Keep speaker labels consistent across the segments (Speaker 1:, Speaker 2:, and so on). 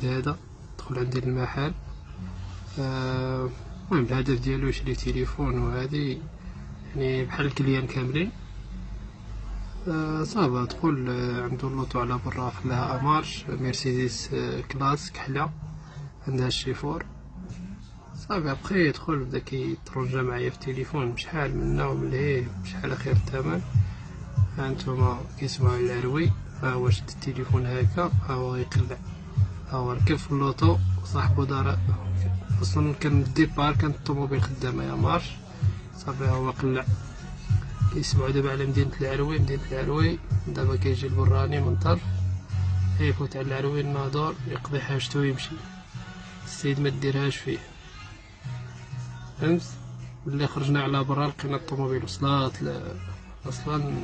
Speaker 1: السيد هذا دخل عندي للمحل. المهم الهدف ديالو يشري تليفون وهادي يعني بحال الكليان كاملين. صافا دخل عندو اللوطو على برا، خلاها امارش مرسيدس كلاس كحله عندها الشيفور. صافي بقى يدخل بدا كيترجى معايا في التليفون بشحال منا ومن لهيه بشحال خير الثمن. هانتوما كيسمعوا العروي، ها هو شد التليفون هكا، ها هو يقلع، ها هو ركب في اللوطو صاحبو دار. اصلا كان الديبار كانت الطوموبيل خدامه يا مارش. صافي ها هو قلع. كيسمعوا دابا على مدينة العروي، دابا كيجي البراني من طرف يفوت على العروي الناظور يقضي حاجتو ويمشي. السيد ما ديرهاش فيه، فهمت؟ ملي خرجنا على برا لقينا الطوموبيل وصلات اصلا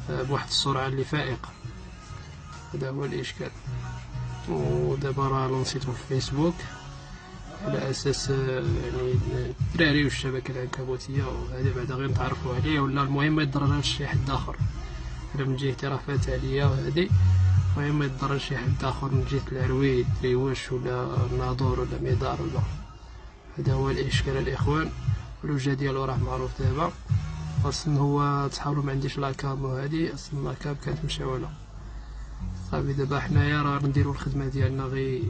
Speaker 1: بواحد السرعه اللي فائقه. هذا هو الاشكال. ودابا راه لونسيتو في فيسبوك على اساس يعني الدراري والشبكه العنكبوتيه وهذا بعدا غير نتعرفوا عليه، ولا المهم ما يضرناش شي حد اخر. انا من جهتي راه فات عليا وهادي، المهم ما يضر شي حد اخر من جهه العروي دريوش ولا الناظور ولا ميدار ولا. هذا هو الاشكال الاخوان. الوجه ديالو راه معروف دابا. اصلا هو تحاولوا ما عنديش لاكام وهادي، اصلا لاكام كانت مشاوله. صافي دابا حنايا راه نديرو الخدمه ديالنا غير